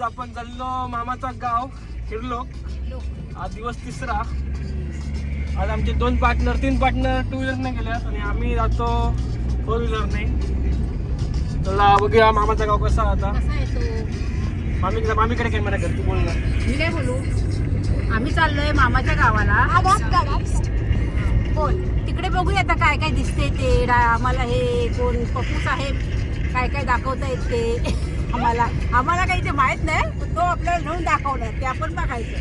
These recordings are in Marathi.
आपण चाललो मामाचा गाव फिरलो. आज दिवस तिसरा. आज आमचे 3 पार्टनर 2 व्हीलरने गेल्यात आणि आम्ही जातो 4 व्हीलरने. चला बघूया मामाचा गाव कसा आता. मामीकडे कॅमेरा कर, तू बोल ना. मी काय बोलू. आम्ही चाललोय मामाच्या गावाला. बोल तिकडे बघूया आता काय काय दिसते ते. आम्हाला हे कोण पप्पू साहेब काय काय दाखवता येते आम्हाला काही ते माहित नाही. तो आपल्याला घेऊन दाखवणार ते आपण बघायचं.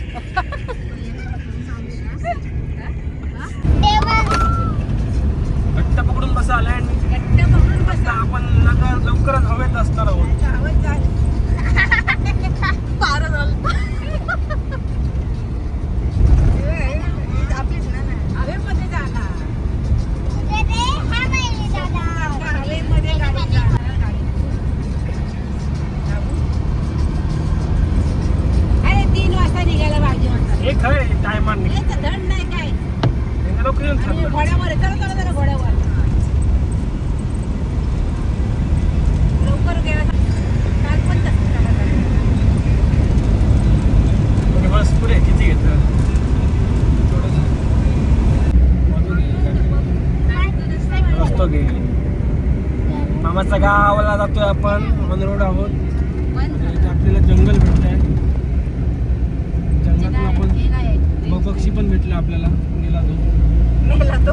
घट्ट पकडून बसा आलाय. घट्ट पकडून बसा. आपण लवकरच हवेत असणार आहोत. हवेमध्ये जाणार. एक आहे टायमान धड नाही काय लोक घोड्यावर चला घोड्यावर लवकर गेला. काल पण बस पुढे किती घेत रस्तो घे. मामाच्या गावाला जातोय आपण. ऑन रोड आहोत. आपल्याला जंगल भेटत आहे. जंगलातून आपण पक्षी पण भेटले आपल्याला. गेला तो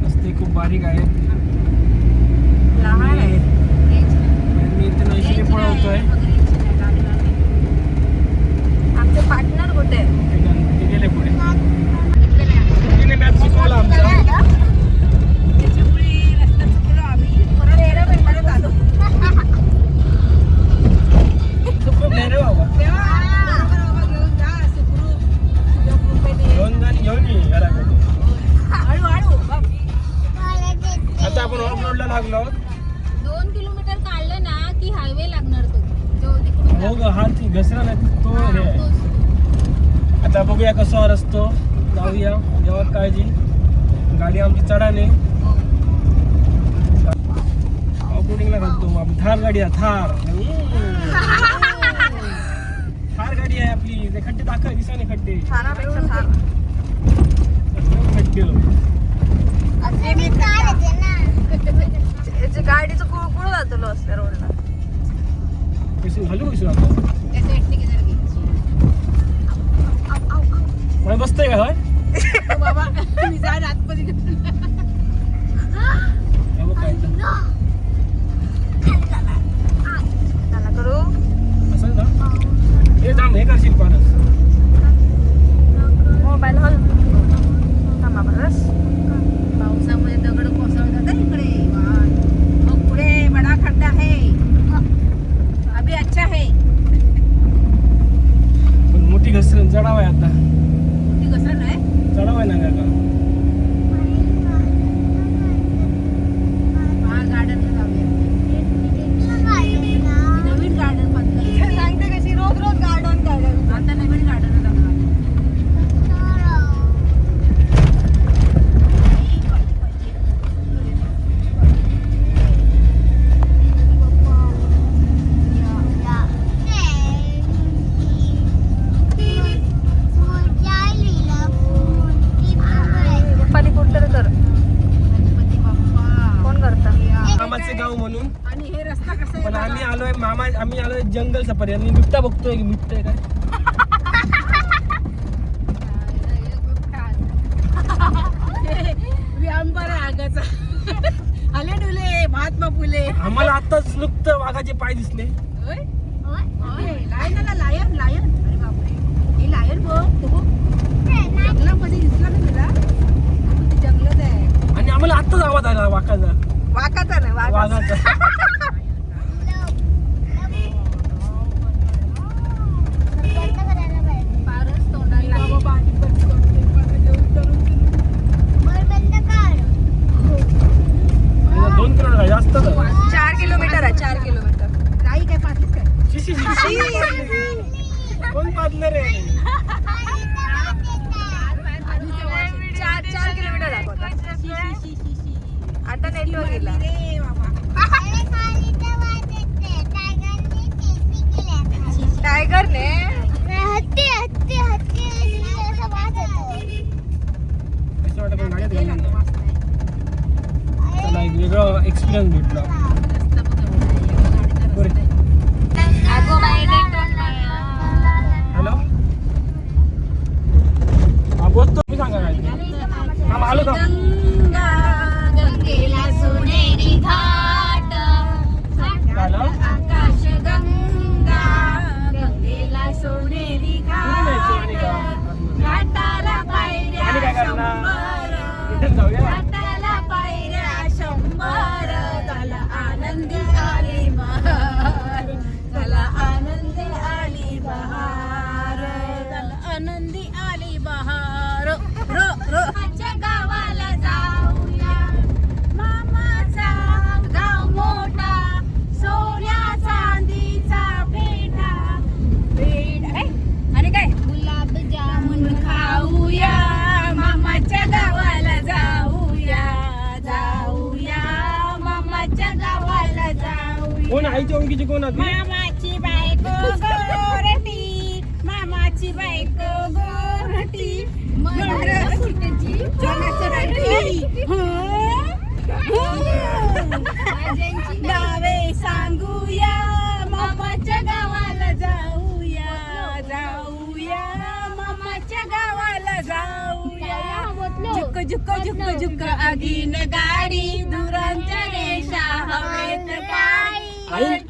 रस्ते खूप बारीक आहेत. लहान आहे. मी इथे नैशिने पळवतोय. आमचे पार्टनर कुठे ते गेले पुढे. तिने मॅप शिकवला आमचा. त्याच्यामुळे रस्ता चुकलो आम्ही. परत एरोप्लेनमध्ये चालू. खूप नाही रे बाबा. घेऊन ये घराकडे. हळूहळू आता आपण ऑफ रोडला लागलो. 2 किलोमीटर काढलं ना की हायवे लागणार तो जो तिकडून हो ग, हा ती घसरा नाही तो हे आहे. आता बघूया कसा रस्तो. जाऊया जेव्हा काळजी. गाडी आमची चढाने ऑफरोडिंगला घालतो आपण. थार गाडी आहे. थार गाडी आहे आपली. ते खड्डे दाखव दिसाने खड्डे खड्डे गाडीचं कुळ जातो असल्या रोडला. घालू कशी आपण मला बसतोय का होय बाबा मी जाण आतमध्ये काय करू असं ना. हे जाम हे करशील पारस. मोबाईल हॉल थांबा बरस. पावसामुळे दगड कोसळतात इकडे. मग पुढे बडा खड्डा है. अभी अच्छा है. पण मोठी घसरण चढाव आहे आता. मोठी घसरण आहे. चढाव आहे ना का. गार्डनला जाऊया. नवीन गार्डन बांधलं. सांगते कशी रोज गार्डन आता नवीन गार्डन जाऊया. मामाचे गाव म्हणून. आणि हे रस्ता कसा पण आम्ही आलोय जंगल सफारी. आणि बिबटा बघतोय की बिबटय काय. व्यायाम आगाचा. आले डुले महात्मा फुले. आम्हाला आताच नुकतं वाघाचे पाय दिसले. Lion lion lion. अरे बापरे हे लायन बघ. जंगलामध्ये दिसला ना तुला. जंगलात आहे. आणि आम्हाला आत्ताच आवाज आला वाघाचा. वाघाचा नाही वाघाचा. फारच तोंडाला बाबा. 2 किलोमीटर जास्त 4 किलोमीटर आहे. 4 किलोमीटर नाही काय 5 काय. शिशी कोण पार्टनर आहे. 4 किलोमीटर दाखवतात. आता नेटवर्क गेला. टायगरने कसं वाटतं पण गाड्यात गेलं ना. चला एक वेगळा एक्सपिरियन्स भेटला. बरं. हॅलो हा बोलतो मी सांगा काय हा आलो का गंगेला सोनेरी घाट झालं आकाश गंगा गंगेला सोनेरी कुठे जायचं आणि का घाटाला पायऱ्या आणि काय करणार शंभर इथेच जाऊया घाटाला पायऱ्या 100 त्याला आनंदी आली बहार त्याला आनंदी आली बहार त्याला आनंदी आली बहार रो रो आमच्या गावाला जाऊया मामाचा गाव मोठा सोन्या चांदीचा पेठा पेठा आणि काय गुलाब जामुन खाऊया मामाच्या गावाला जाऊया जाऊया मामाच्या गावाला जाऊया कोण आईची ओळखीची कोण आधी मामाची बायको गोरटी मामाची बायको गोरटी गावे सांगूया मामाच्या गावाला जाऊया जाऊया मामाच्या गावाला जाऊया झुक झुक झुक झुक आगीन गाडी दुरांच्या रेषा हवेत गाडी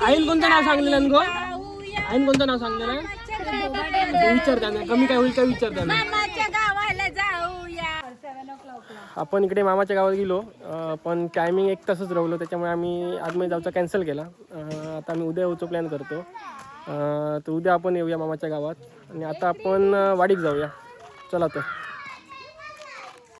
आईन कोणतं नाव सांगलेलं गो आईन कोणतं नाव सांगलेलं विचार त्यांना कमी काय होईल काय विचार त्यांना मामाच्या गावाला जाऊया. आपण इकडे मामाच्या गावात गेलो पण टायमिंग 1 तासच राहिलो त्याच्यामुळे आम्ही आतमध्ये जाऊचा कॅन्सल केला. आता आम्ही उद्या यायचं प्लॅन करतो तर उद्या आपण येऊया मामाच्या गावात आणि आता आपण वाडीत जाऊया चला तर.